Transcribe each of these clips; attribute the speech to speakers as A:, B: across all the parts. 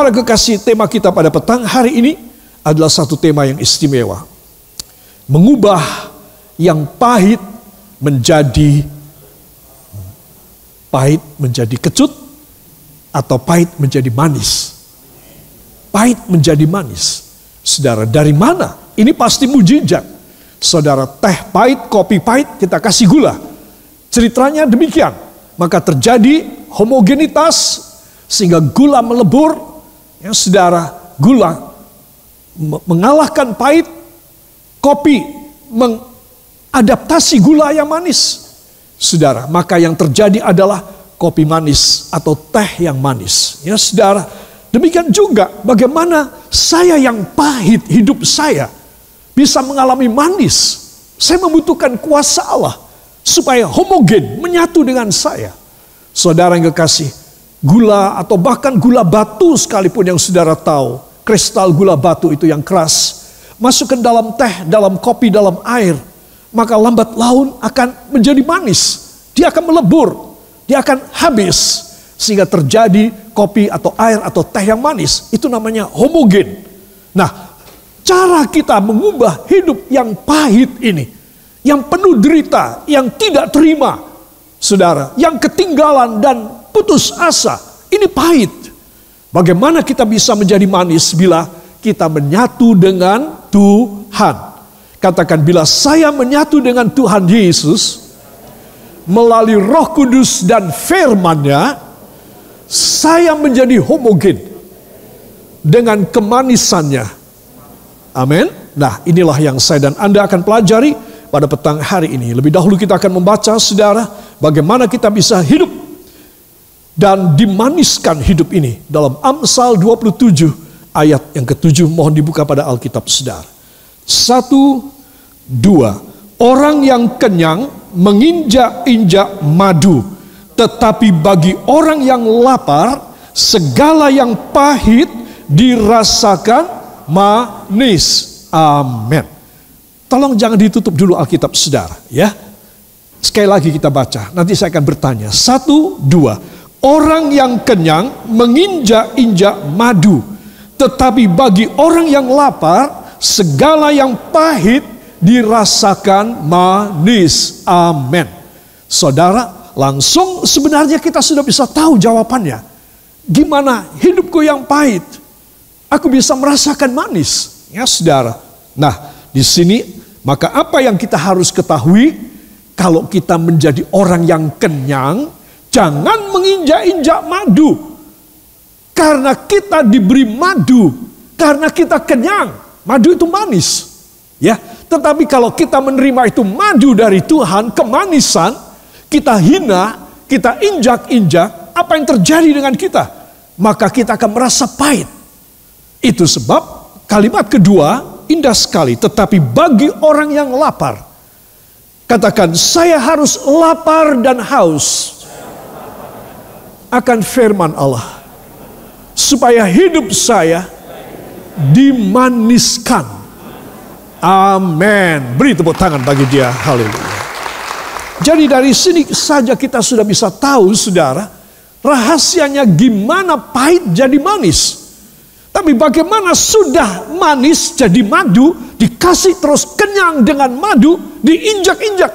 A: Para kekasih, tema kita pada petang hari ini adalah satu tema yang istimewa. Mengubah yang pahit menjadi kecut, atau pahit menjadi manis. Pahit menjadi manis. Saudara, dari mana? Ini pasti mujizat. Saudara, teh pahit, kopi pahit, kita kasih gula. Ceritanya demikian. Maka terjadi homogenitas sehingga gula melebur. Ya, saudara, gula mengalahkan pahit, kopi mengadaptasi gula yang manis. Saudara, maka yang terjadi adalah kopi manis atau teh yang manis. Ya, saudara, demikian juga bagaimana saya yang pahit hidup saya bisa mengalami manis. Saya membutuhkan kuasa Allah supaya homogen menyatu dengan saya. Saudara yang kekasih, gula atau bahkan gula batu sekalipun yang saudara tahu, kristal gula batu itu yang keras, masukkan dalam teh, dalam kopi, dalam air, maka lambat laun akan menjadi manis. Dia akan melebur, dia akan habis, sehingga terjadi kopi atau air atau teh yang manis. Itu namanya homogen. Nah, cara kita mengubah hidup yang pahit ini, yang penuh derita, yang tidak terima, saudara, yang ketinggalan dan putus asa, ini pahit. Bagaimana kita bisa menjadi manis bila kita menyatu dengan Tuhan? Katakan, bila saya menyatu dengan Tuhan Yesus melalui Roh Kudus dan firman-Nya, saya menjadi homogen dengan kemanisannya. Amin. Nah, inilah yang saya dan Anda akan pelajari pada petang hari ini. Lebih dahulu kita akan membaca, saudara, bagaimana kita bisa hidup dan dimaniskan hidup ini dalam Amsal 27 ayat yang ke-7. Mohon dibuka pada Alkitab, saudara. 1, 2. Orang yang kenyang menginjak-injak madu, tetapi bagi orang yang lapar, segala yang pahit dirasakan manis. Amin. Tolong jangan ditutup dulu Alkitab, saudara, ya. Sekali lagi kita baca, nanti saya akan bertanya. 1, 2. Orang yang kenyang menginjak-injak madu, tetapi bagi orang yang lapar, segala yang pahit dirasakan manis. Amin. Saudara, langsung sebenarnya kita sudah bisa tahu jawabannya. Gimana hidupku yang pahit aku bisa merasakan manis? Ya, saudara. Nah, di sini maka apa yang kita harus ketahui, kalau kita menjadi orang yang kenyang, jangan menginjak-injak madu. Karena kita diberi madu, karena kita kenyang. Madu itu manis. Ya, tetapi kalau kita menerima itu madu dari Tuhan, kemanisan, kita hina, kita injak-injak, apa yang terjadi dengan kita? Maka kita akan merasa pahit. Itu sebab kalimat kedua indah sekali. Tetapi bagi orang yang lapar, katakan, saya harus lapar dan haus akan firman Allah, supaya hidup saya dimaniskan. Amin. Beri tepuk tangan bagi dia. Haleluya. Jadi dari sini saja kita sudah bisa tahu, saudara, rahasianya gimana pahit jadi manis. Tapi bagaimana sudah manis jadi madu, dikasih terus kenyang dengan madu, diinjak-injak.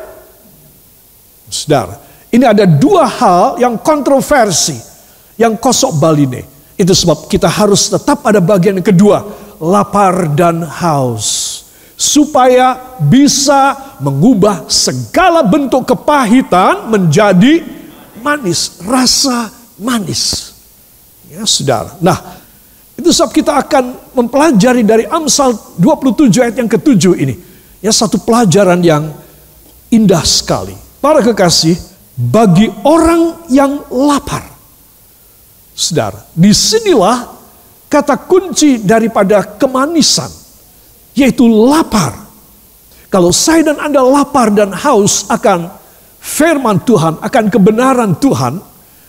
A: Saudara, ini ada dua hal yang kontroversi, yang kosok baline. Itu sebab kita harus tetap ada bagian yang kedua, lapar dan haus. Supaya bisa mengubah segala bentuk kepahitan menjadi manis, rasa manis. Ya, saudara. Nah, itu sebab kita akan mempelajari dari Amsal 27 ayat yang ke-7 ini. Ya, satu pelajaran yang indah sekali. Para kekasih, bagi orang yang lapar. Saudara, disinilah kata kunci daripada kemanisan, yaitu lapar. Kalau saya dan Anda lapar dan haus akan firman Tuhan, akan kebenaran Tuhan,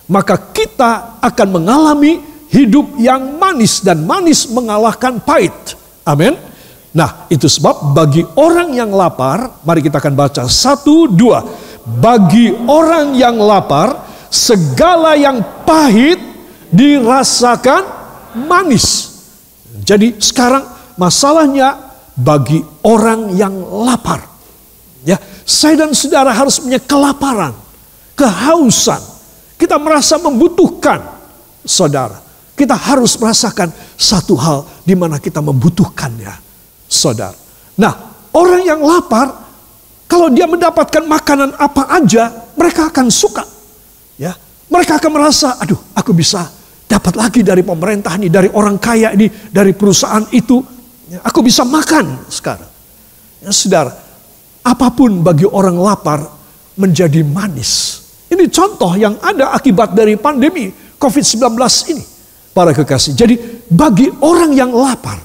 A: maka kita akan mengalami hidup yang manis, dan manis mengalahkan pahit. Amin. Nah, itu sebab bagi orang yang lapar, mari kita akan baca 1, 2. Bagi orang yang lapar, segala yang pahit dirasakan manis. Jadi sekarang masalahnya bagi orang yang lapar. Ya, saya dan saudara harus punya kelaparan, kehausan. Kita merasa membutuhkan, saudara. Kita harus merasakan satu hal di mana kita membutuhkannya, saudara. Nah, orang yang lapar, kalau dia mendapatkan makanan apa aja, mereka akan suka. Ya, mereka akan merasa, aduh, aku bisa dapat lagi dari pemerintah ini, dari orang kaya ini, dari perusahaan itu. Ya, aku bisa makan sekarang. Ya, saudara, apapun bagi orang lapar menjadi manis. Ini contoh yang ada akibat dari pandemi COVID-19 ini, para kekasih. Jadi bagi orang yang lapar,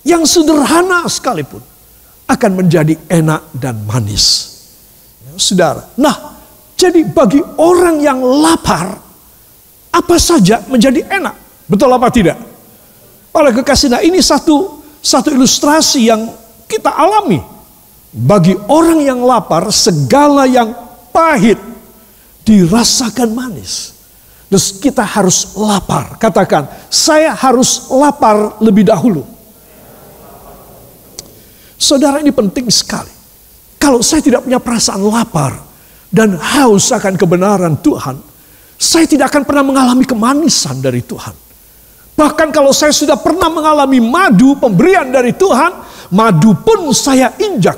A: yang sederhana sekalipun, akan menjadi enak dan manis. Ya, saudara. Nah, jadi bagi orang yang lapar, apa saja menjadi enak. Betul apa tidak? Para kekasih, nah ini satu ilustrasi yang kita alami. Bagi orang yang lapar, segala yang pahit dirasakan manis. Terus kita harus lapar. Katakan, saya harus lapar lebih dahulu. Saudara, ini penting sekali. Kalau saya tidak punya perasaan lapar dan haus akan kebenaran Tuhan, saya tidak akan pernah mengalami kemanisan dari Tuhan. Bahkan kalau saya sudah pernah mengalami madu, pemberian dari Tuhan, madu pun saya injak.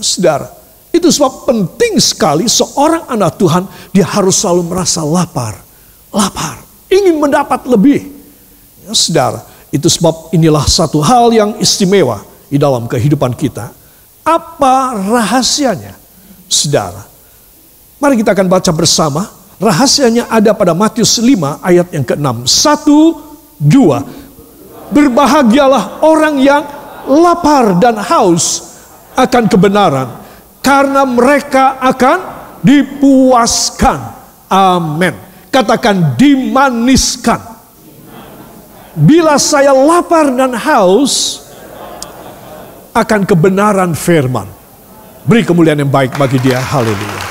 A: Saudara, itu sebab penting sekali seorang anak Tuhan, dia harus selalu merasa lapar. Lapar, ingin mendapat lebih. Ya, saudara, itu sebab inilah satu hal yang istimewa di dalam kehidupan kita. Apa rahasianya? Saudara, mari kita akan baca bersama. Rahasianya ada pada Matius 5 ayat yang ke-6. 1, 2. Berbahagialah orang yang lapar dan haus akan kebenaran, karena mereka akan dipuaskan. Amin. Katakan, dimaniskan. Bila saya lapar dan haus akan kebenaran firman. Beri kemuliaan yang baik bagi dia. Haleluya.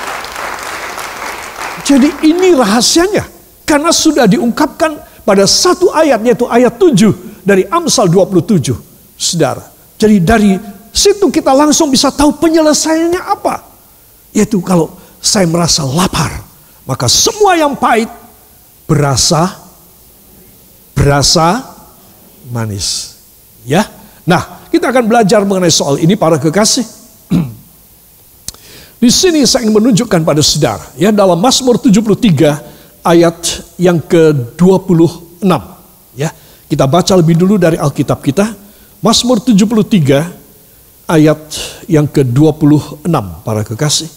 A: Jadi ini rahasianya. Karena sudah diungkapkan pada satu ayat, yaitu ayat 7 dari Amsal 27. Saudara. Jadi dari situ kita langsung bisa tahu penyelesaiannya apa. Yaitu kalau saya merasa lapar, maka semua yang pahit berasa manis. Ya. Nah, kita akan belajar mengenai soal ini, para kekasih. Di sini saya ingin menunjukkan pada saudara, ya, dalam Mazmur 73 ayat yang ke-26. Ya, kita baca lebih dulu dari Alkitab kita. Mazmur 73 ayat yang ke-26, para kekasih.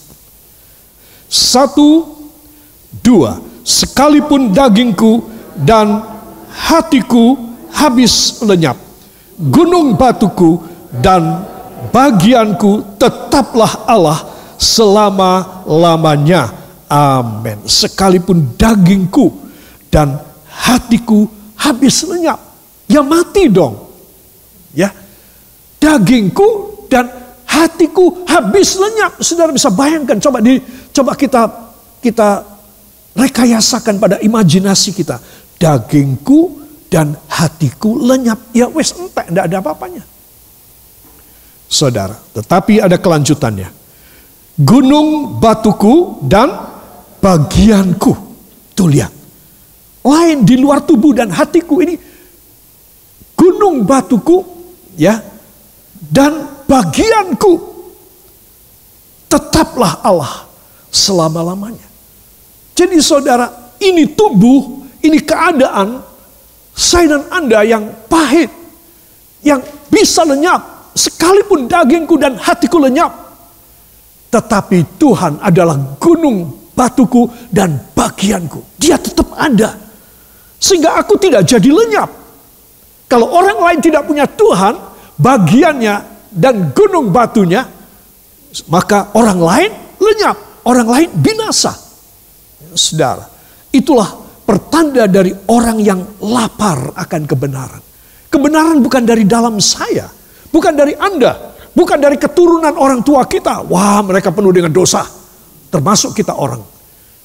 A: 1, 2. Sekalipun dagingku dan hatiku habis lenyap, gunung batuku dan bagianku tetaplah Allah selama-lamanya. Amin. Sekalipun dagingku dan hatiku habis lenyap, ya mati dong. Ya, dagingku dan hatiku habis lenyap. Saudara bisa bayangkan, coba kita rekayasakan pada imajinasi kita. Dagingku dan hatiku lenyap, ya wes entek, tidak ada apa-apanya. Saudara, tetapi ada kelanjutannya. Gunung batuku dan bagianku. Tuh lihat. Lain di luar tubuh dan hatiku ini. Gunung batuku, ya, dan bagianku. Tetaplah Allah selama-lamanya. Jadi saudara, ini tubuh, ini keadaan saya dan Anda yang pahit, yang bisa lenyap. Sekalipun dagingku dan hatiku lenyap, tetapi Tuhan adalah gunung batuku dan bagianku. Dia tetap ada. Sehingga aku tidak jadi lenyap. Kalau orang lain tidak punya Tuhan, bagiannya dan gunung batunya, maka orang lain lenyap. Orang lain binasa. Saudara, itulah pertanda dari orang yang lapar akan kebenaran. Kebenaran bukan dari dalam saya, bukan dari Anda. Bukan dari keturunan orang tua kita. Wah, mereka penuh dengan dosa. Termasuk kita orang.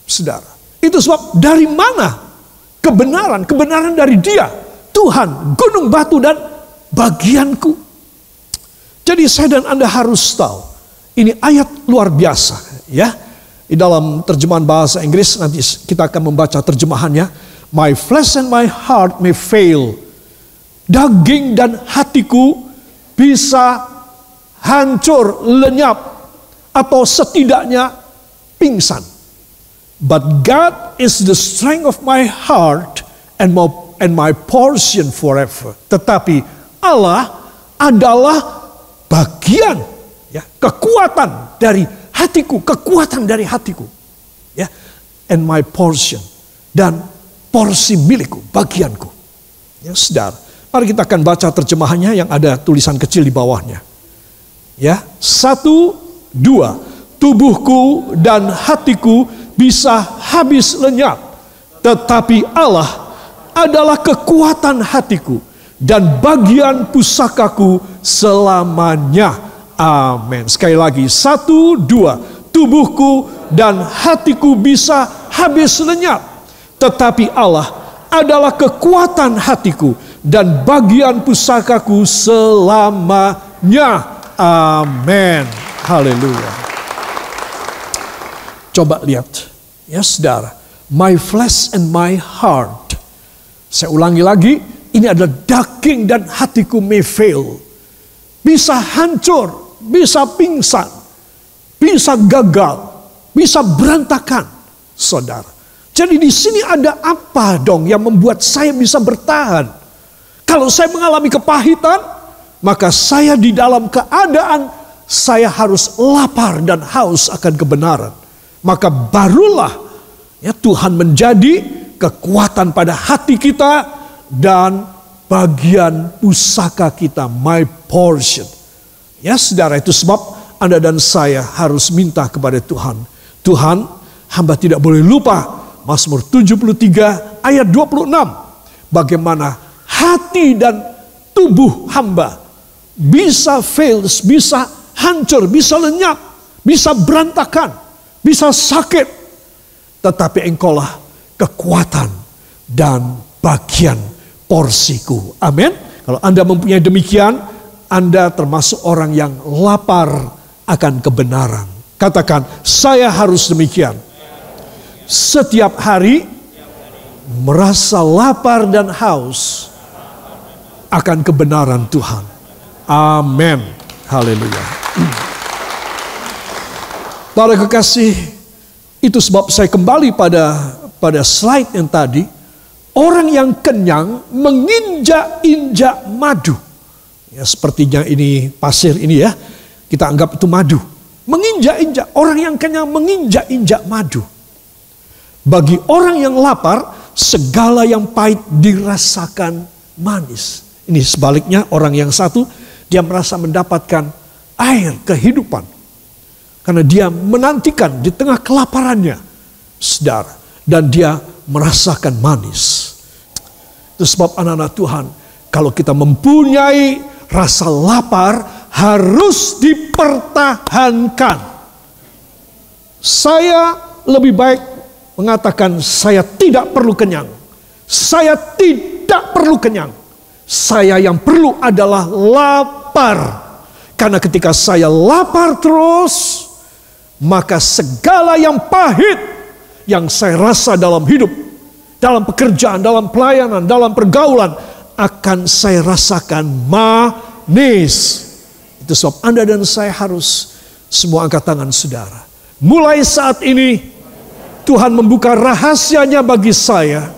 A: Saudara. Itu sebab dari mana kebenaran dari Dia, Tuhan, gunung batu dan bagianku. Jadi saya dan Anda harus tahu, ini ayat luar biasa, ya. Di dalam terjemahan bahasa Inggris, nanti kita akan membaca terjemahannya. My flesh and my heart may fail. Daging dan hatiku bisa hancur, lenyap, atau setidaknya pingsan. But God is the strength of my heart and my portion forever. Tetapi Allah adalah bagian, ya, kekuatan dari hatiku, ya, and my portion, dan porsi milikku, bagianku. Ya, saudara, mari kita akan baca terjemahannya yang ada tulisan kecil di bawahnya. Ya, 1, 2, tubuhku dan hatiku bisa habis lenyap, tetapi Allah adalah kekuatan hatiku dan bagian pusakaku selamanya. Amin. Sekali lagi, 1, 2, tubuhku dan hatiku bisa habis lenyap, tetapi Allah adalah kekuatan hatiku dan bagian pusakaku selamanya. Amin. Haleluya. Coba lihat, ya saudara, my flesh and my heart. Saya ulangi lagi, ini adalah daging dan hatiku may fail. Bisa hancur, bisa pingsan, bisa gagal, bisa berantakan, saudara. Jadi di sini ada apa dong yang membuat saya bisa bertahan? Kalau saya mengalami kepahitan, maka saya di dalam keadaan saya harus lapar dan haus akan kebenaran. Maka barulah, ya, Tuhan menjadi kekuatan pada hati kita dan bagian pusaka kita, my portion. Ya saudara, itu sebab Anda dan saya harus minta kepada Tuhan. Tuhan, hamba tidak boleh lupa Mazmur 73 ayat 26. Bagaimana hati dan tubuh hamba bisa fails, bisa hancur, bisa lenyap, bisa berantakan, bisa sakit. Tetapi Engkaulah kekuatan dan bagian porsiku. Amin. Kalau Anda mempunyai demikian, Anda termasuk orang yang lapar akan kebenaran. Katakan, saya harus demikian. Setiap hari merasa lapar dan haus akan kebenaran Tuhan. Amin. Haleluya. Para kekasih, itu sebab saya kembali pada slide yang tadi. Orang yang kenyang menginjak-injak madu. Ya, sepertinya ini pasir ini, ya. Kita anggap itu madu. Menginjak-injak, orang yang kenyang menginjak-injak madu. Bagi orang yang lapar, segala yang pahit dirasakan manis. Ini sebaliknya, orang yang satu, dia merasa mendapatkan air kehidupan. Karena dia menantikan di tengah kelaparannya, saudara. Dan dia merasakan manis. Itu sebab anak-anak Tuhan, kalau kita mempunyai rasa lapar, harus dipertahankan. Saya lebih baik mengatakan saya tidak perlu kenyang. Saya tidak perlu kenyang. Saya yang perlu adalah lapar. Karena ketika saya lapar terus, maka segala yang pahit yang saya rasa dalam hidup, dalam pekerjaan, dalam pelayanan, dalam pergaulan, akan saya rasakan manis. Itu sebab Anda dan saya harus semua angkat tangan saudara. Mulai saat ini Tuhan membuka rahasianya bagi saya,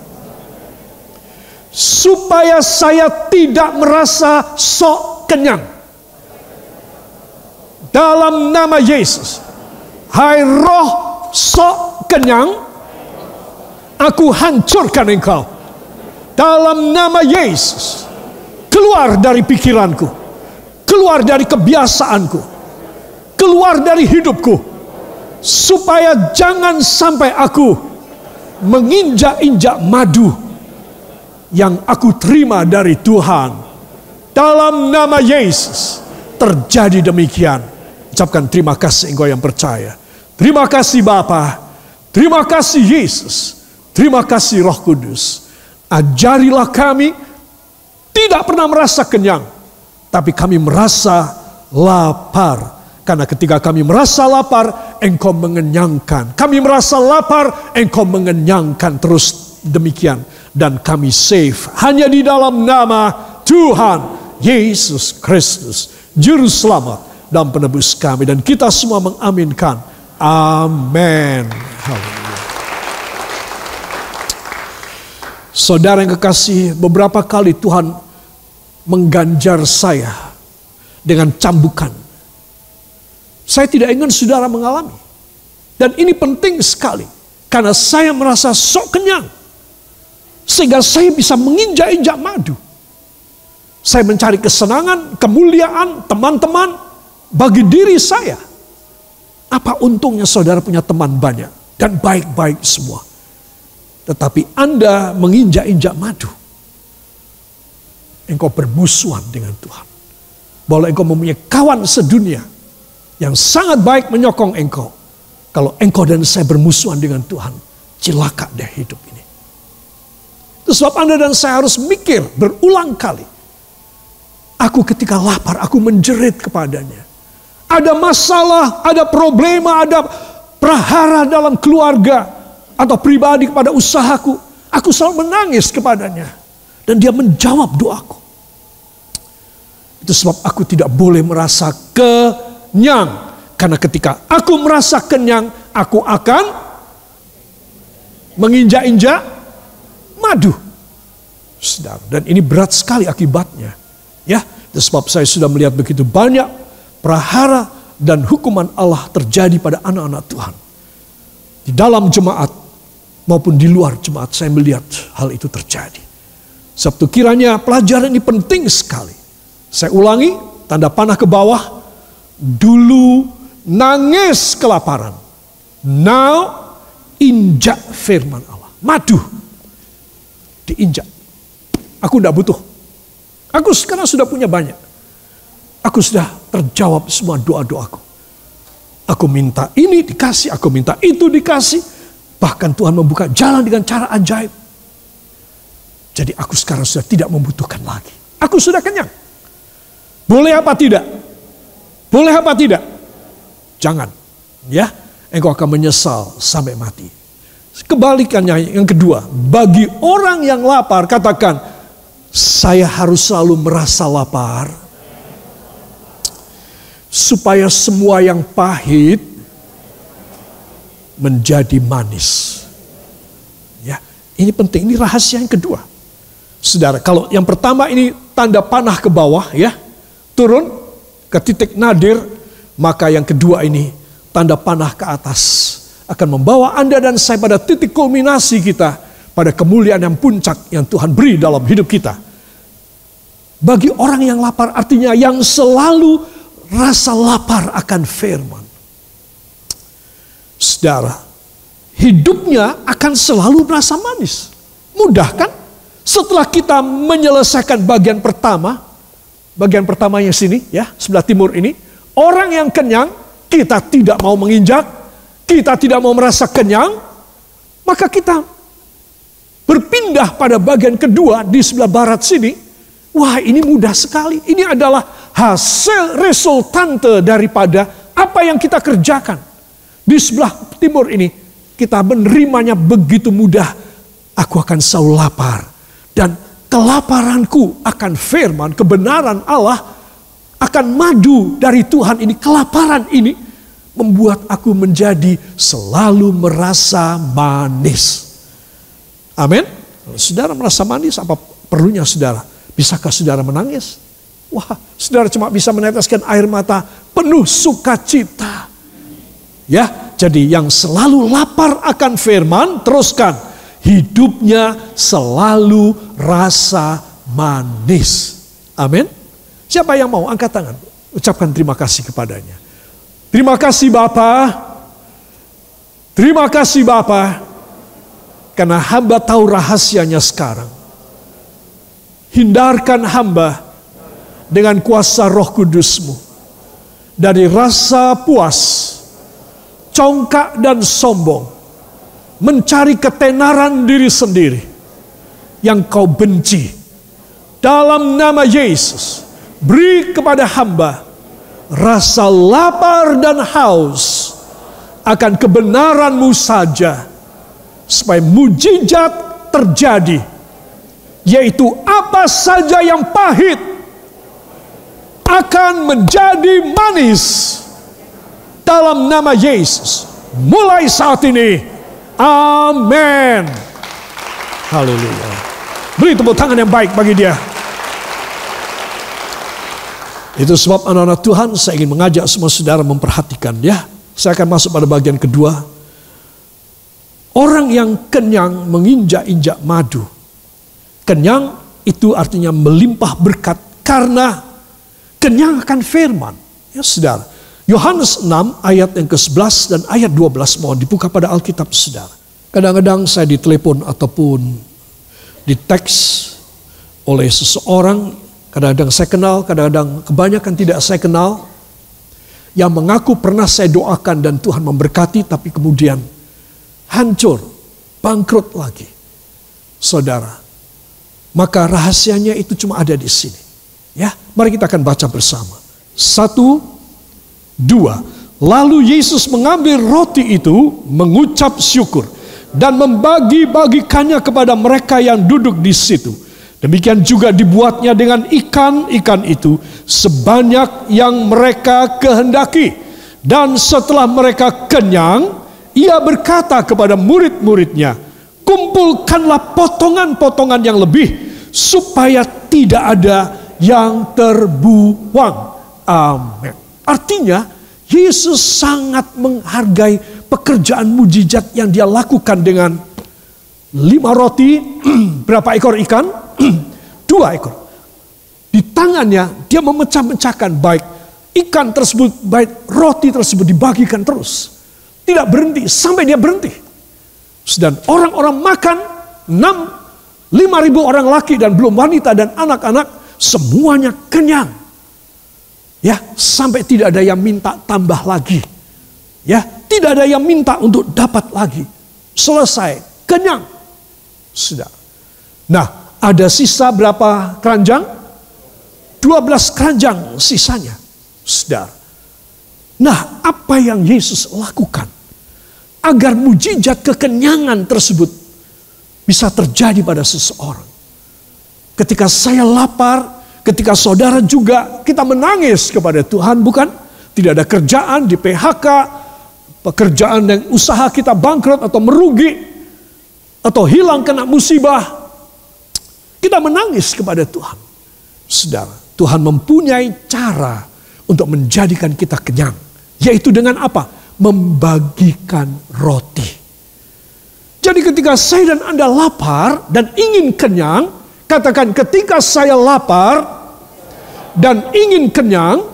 A: supaya saya tidak merasa sok kenyang. Dalam nama Yesus, hai roh sok kenyang, aku hancurkan engkau. Dalam nama Yesus, keluar dari pikiranku, keluar dari kebiasaanku, keluar dari hidupku, supaya jangan sampai aku menginjak-injak madu yang aku terima dari Tuhan. Dalam nama Yesus, terjadi demikian. Ucapkan terima kasih engkau yang percaya. Terima kasih Bapa, terima kasih Yesus, terima kasih Roh Kudus. Ajarilah kami tidak pernah merasa kenyang, tapi kami merasa lapar. Karena ketika kami merasa lapar, Engkau mengenyangkan. Kami merasa lapar, Engkau mengenyangkan. Terus demikian. Dan kami safe hanya di dalam nama Tuhan Yesus Kristus, Juru Selamat dan Penebus kami. Dan kita semua mengaminkan. Amin. Haleluya. Saudara yang kekasih, beberapa kali Tuhan mengganjar saya dengan cambukan. Saya tidak ingin saudara mengalami. Dan ini penting sekali. Karena saya merasa sok kenyang. Sehingga saya bisa menginjak-injak madu. Saya mencari kesenangan, kemuliaan, teman-teman bagi diri saya. Apa untungnya saudara punya teman banyak dan baik-baik semua. Tetapi Anda menginjak-injak madu. Engkau bermusuhan dengan Tuhan. Bahwa engkau mempunyai kawan sedunia yang sangat baik menyokong engkau. Kalau engkau dan saya bermusuhan dengan Tuhan, celaka deh hidup ini. Itu sebab Anda dan saya harus mikir berulang kali. Aku ketika lapar, aku menjerit kepadanya. Ada masalah, ada problema, ada prahara dalam keluarga atau pribadi kepada usahaku. Aku selalu menangis kepadanya. Dan dia menjawab doaku. Itu sebab aku tidak boleh merasa kenyang. Karena ketika aku merasa kenyang, aku akan menginjak-injak madu. Saudara, dan ini berat sekali akibatnya. Ya, itu sebab saya sudah melihat begitu banyak prahara dan hukuman Allah terjadi pada anak-anak Tuhan. Di dalam jemaat maupun di luar jemaat saya melihat hal itu terjadi. Sebab kiranya pelajaran ini penting sekali. Saya ulangi, tanda panah ke bawah. Dulu nangis kelaparan. Now injak firman Allah. Madu. Diinjak. Aku tidak butuh. Aku sekarang sudah punya banyak. Aku sudah terjawab semua doa-doaku. Aku minta ini dikasih, aku minta itu dikasih. Bahkan Tuhan membuka jalan dengan cara ajaib. Jadi aku sekarang sudah tidak membutuhkan lagi. Aku sudah kenyang. Boleh apa tidak? Boleh apa tidak? Jangan. Ya, engkau akan menyesal sampai mati. Kebalikannya yang kedua. Bagi orang yang lapar, katakan, saya harus selalu merasa lapar. Supaya semua yang pahit menjadi manis. Ya, ini penting, ini rahasia yang kedua. Saudara, kalau yang pertama ini tanda panah ke bawah ya, turun ke titik nadir, maka yang kedua ini tanda panah ke atas akan membawa Anda dan saya pada titik kulminasi kita, pada kemuliaan yang puncak yang Tuhan beri dalam hidup kita. Bagi orang yang lapar artinya yang selalu rasa lapar akan firman. Saudara, hidupnya akan selalu merasa manis. Mudah kan? Setelah kita menyelesaikan bagian pertamanya sini ya, sebelah timur ini, orang yang kenyang, kita tidak mau menginjak, kita tidak mau merasa kenyang, maka kita berpindah pada bagian kedua di sebelah barat sini. Wah, ini mudah sekali. Ini adalah hasil resultante daripada apa yang kita kerjakan. Di sebelah timur ini, kita menerimanya begitu mudah. Aku akan selalu lapar. Dan kelaparanku akan firman, kebenaran Allah, akan madu dari Tuhan ini. Kelaparan ini membuat aku menjadi selalu merasa manis. Amin. Kalau saudara merasa manis, apa perlunya saudara? Bisakah saudara menangis? Wah, saudara cuma bisa meneteskan air mata penuh sukacita. Ya, jadi yang selalu lapar akan firman, teruskan. Hidupnya selalu rasa manis. Amin. Siapa yang mau angkat tangan? Ucapkan terima kasih kepadanya. Terima kasih Bapa. Terima kasih Bapa. Karena hamba tahu rahasianya sekarang. Hindarkan hamba dengan kuasa Roh Kudus-Mu dari rasa puas, congkak dan sombong, mencari ketenaran diri sendiri. yang kau benci. Dalam nama Yesus, beri kepada hamba rasa lapar dan haus akan kebenaran-Mu saja, supaya mujizat terjadi, yaitu apa saja yang pahit akan menjadi manis dalam nama Yesus mulai saat ini. Amin. Haleluya. Beri tepuk tangan yang baik bagi dia. Itu sebab anak-anak Tuhan, saya ingin mengajak semua saudara memperhatikan ya. Saya akan masuk pada bagian kedua. Orang yang kenyang menginjak-injak madu. Kenyang itu artinya melimpah berkat karena kenyang akan firman. Ya saudara. Yohanes 6 ayat yang ke-11 dan ayat 12 mohon dibuka pada Alkitab saudara. Kadang-kadang saya ditelepon ataupun di teks oleh seseorang, kadang-kadang saya kenal, kadang-kadang kebanyakan tidak saya kenal, yang mengaku pernah saya doakan dan Tuhan memberkati, tapi kemudian hancur, bangkrut lagi. Saudara, maka rahasianya itu cuma ada di sini. Ya, mari kita akan baca bersama. 1, 2. Lalu Yesus mengambil roti itu, mengucap syukur dan membagi-bagikannya kepada mereka yang duduk di situ. Demikian juga dibuatnya dengan ikan-ikan itu sebanyak yang mereka kehendaki. Dan setelah mereka kenyang, ia berkata kepada murid-muridnya, kumpulkanlah potongan-potongan yang lebih, supaya tidak ada yang terbuang. Amin. Artinya, Yesus sangat menghargai pekerjaan mujizat yang dia lakukan dengan 5 roti, berapa ekor ikan? 2 ekor. Di tangannya dia memecah-mecahkan, baik ikan tersebut, baik roti tersebut dibagikan terus. Tidak berhenti sampai dia berhenti. Dan orang-orang makan, 5.000 orang laki dan belum wanita dan anak-anak, semuanya kenyang. Ya, sampai tidak ada yang minta tambah lagi. Ya, tidak ada yang minta untuk dapat lagi. Selesai, kenyang. Sudah. Nah, ada sisa berapa keranjang? 12 keranjang sisanya. Sudah. Nah, apa yang Yesus lakukan agar mujizat kekenyangan tersebut bisa terjadi pada seseorang? Ketika saya lapar, ketika saudara juga, kita menangis kepada Tuhan, bukan? Tidak ada kerjaan, di PHK, pekerjaan dan usaha kita bangkrut atau merugi, atau hilang kena musibah. Kita menangis kepada Tuhan. Saudara, Tuhan mempunyai cara untuk menjadikan kita kenyang. Yaitu dengan apa? Membagikan roti. Jadi ketika saya dan Anda lapar dan ingin kenyang, katakan, ketika saya lapar dan ingin kenyang,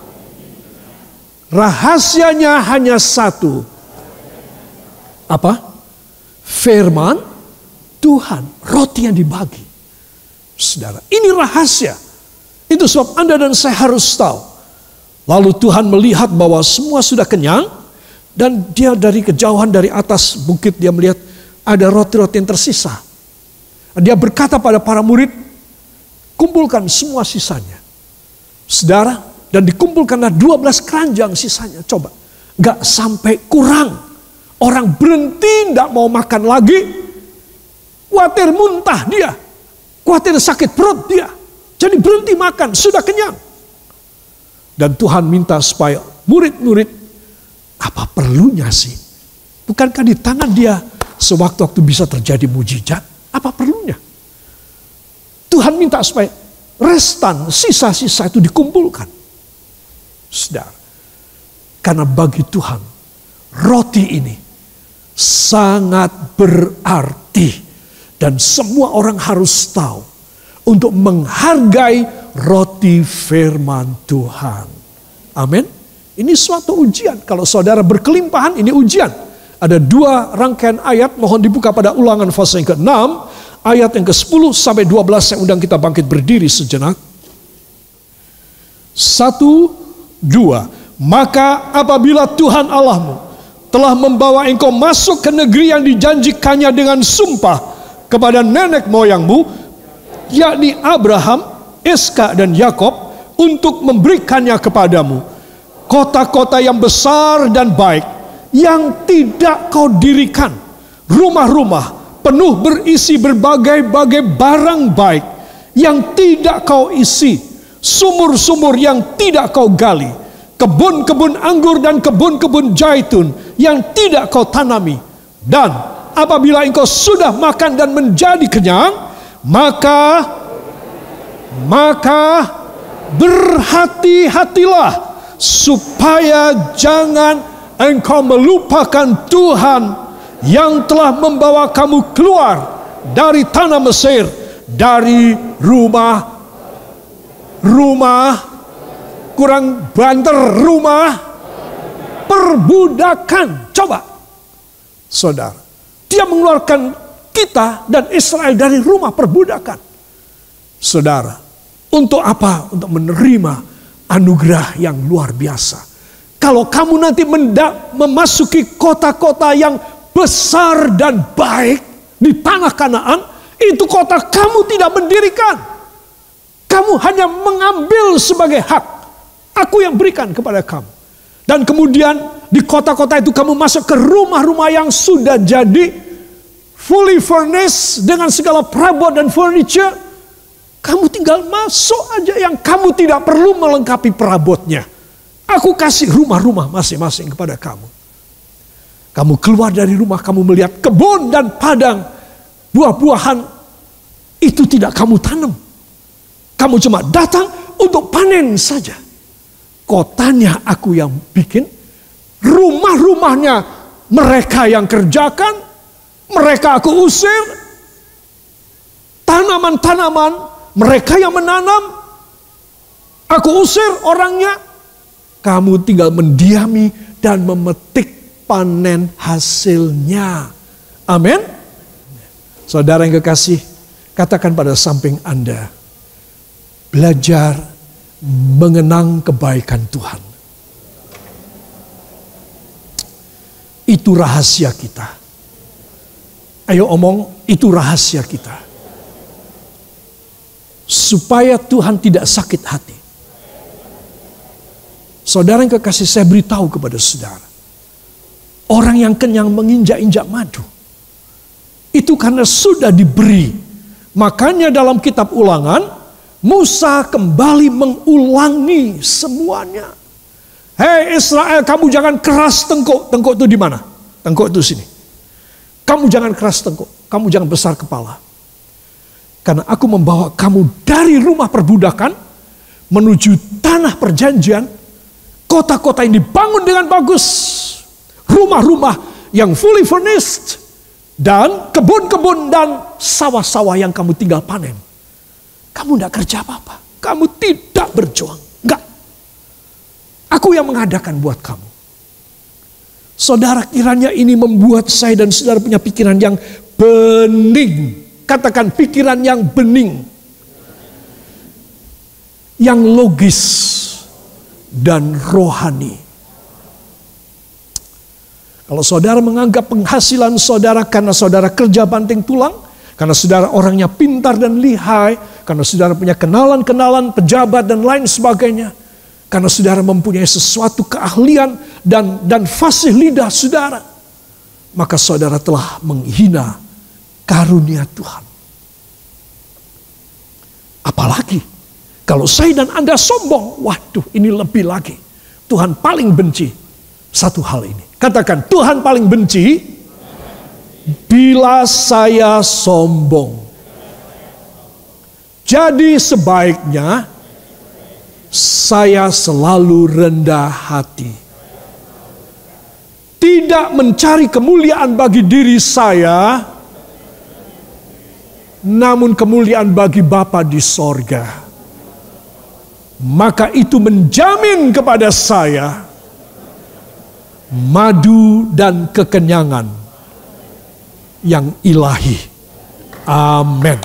A: rahasianya hanya satu. Apa? Firman Tuhan, roti yang dibagi. Saudara, ini rahasia. Itu sebab Anda dan saya harus tahu. Lalu Tuhan melihat bahwa semua sudah kenyang, dan dia dari kejauhan dari atas bukit dia melihat ada roti-roti yang tersisa. Dia berkata pada para murid, kumpulkan semua sisanya. Saudara, dan dikumpulkanlah 12 keranjang sisanya. Coba, gak sampai kurang. Orang berhenti, gak mau makan lagi. Khawatir muntah dia. Khawatir sakit perut dia. Jadi berhenti makan, sudah kenyang. Dan Tuhan minta supaya murid-murid, apa perlunya sih? Bukankah di tangan dia sewaktu-waktu bisa terjadi mujizat? Apa perlunya? Tuhan minta supaya restan, sisa-sisa itu dikumpulkan. Saudara, karena bagi Tuhan, roti ini sangat berarti. Dan semua orang harus tahu untuk menghargai roti firman Tuhan. Amin. Ini suatu ujian. Kalau saudara berkelimpahan, ini ujian. Ada 2 rangkaian ayat, mohon dibuka pada Ulangan pasal yang ke-6, ayat yang ke-10 sampai 12. Saya undang kita bangkit berdiri sejenak. 1, 2. Maka apabila Tuhan Allahmu telah membawa engkau masuk ke negeri yang dijanjikannya dengan sumpah kepada nenek moyangmu, yakni Abraham, Iskak dan Yakob, untuk memberikannya kepadamu. Kota-kota yang besar dan baik yang tidak kau dirikan, rumah-rumah penuh berisi berbagai-bagai barang baik yang tidak kau isi, sumur-sumur yang tidak kau gali, kebun-kebun anggur dan kebun-kebun zaitun yang tidak kau tanami. Dan apabila engkau sudah makan dan menjadi kenyang, maka berhati-hatilah supaya jangan engkau melupakan Tuhan yang telah membawa kamu keluar dari tanah Mesir, dari rumah kurang banter, rumah perbudakan. Coba saudara, dia mengeluarkan kita dan Israel dari rumah perbudakan. Saudara, untuk apa? Untuk menerima anugerah yang luar biasa. Kalau kamu nanti memasuki kota-kota yang besar dan baik di tanah Kanaan, itu kota kamu tidak mendirikan. Kamu hanya mengambil sebagai hak. Aku yang berikan kepada kamu. Dan kemudian di kota-kota itu kamu masuk ke rumah-rumah yang sudah jadi fully furnished dengan segala perabot dan furniture. Kamu tinggal masuk aja, yang kamu tidak perlu melengkapi perabotnya. Aku kasih rumah-rumah masing-masing kepada kamu. Kamu keluar dari rumah, kamu melihat kebun dan padang, buah-buahan itu tidak kamu tanam. Kamu cuma datang untuk panen saja. Kotanya aku yang bikin, rumah-rumahnya mereka yang kerjakan, mereka aku usir, tanaman-tanaman mereka yang menanam, aku usir orangnya. Kamu tinggal mendiami dan memetik panen hasilnya. Amin. Saudara yang kekasih, katakan pada samping Anda, belajar mengenang kebaikan Tuhan. Itu rahasia kita. Ayo omong, itu rahasia kita. Supaya Tuhan tidak sakit hati. Saudara yang kekasih, saya beritahu kepada saudara, orang yang kenyang menginjak-injak madu, itu karena sudah diberi. Makanya dalam kitab Ulangan, Musa kembali mengulangi semuanya. Hei Israel, kamu jangan keras tengkuk. Tengkuk itu di mana? Tengkuk itu sini. Kamu jangan keras tengkuk, kamu jangan besar kepala. Karena aku membawa kamu dari rumah perbudakan menuju tanah perjanjian. Kota-kota yang dibangun dengan bagus. Rumah-rumah yang fully furnished. Dan kebun-kebun dan sawah-sawah yang kamu tinggal panen. Kamu tidak kerja apa-apa. Kamu tidak berjuang. Enggak. Aku yang mengadakan buat kamu. Saudara, kiranya ini membuat saya dan saudara punya pikiran yang bening. Katakan pikiran yang bening, yang logis dan rohani. Kalau saudara menganggap penghasilan saudara karena saudara kerja banting tulang, karena saudara orangnya pintar dan lihai, karena saudara punya kenalan-kenalan pejabat dan lain sebagainya, karena saudara mempunyai sesuatu keahlian dan fasih lidah saudara, maka saudara telah menghina karunia Tuhan. Apalagi kalau saya dan Anda sombong, waduh, ini lebih lagi. Tuhan paling benci satu hal ini. Katakan, Tuhan paling benci bila saya sombong. Jadi sebaiknya saya selalu rendah hati. Tidak mencari kemuliaan bagi diri saya, namun kemuliaan bagi Bapa di sorga. Maka itu menjamin kepada saya madu dan kekenyangan yang ilahi. Amin.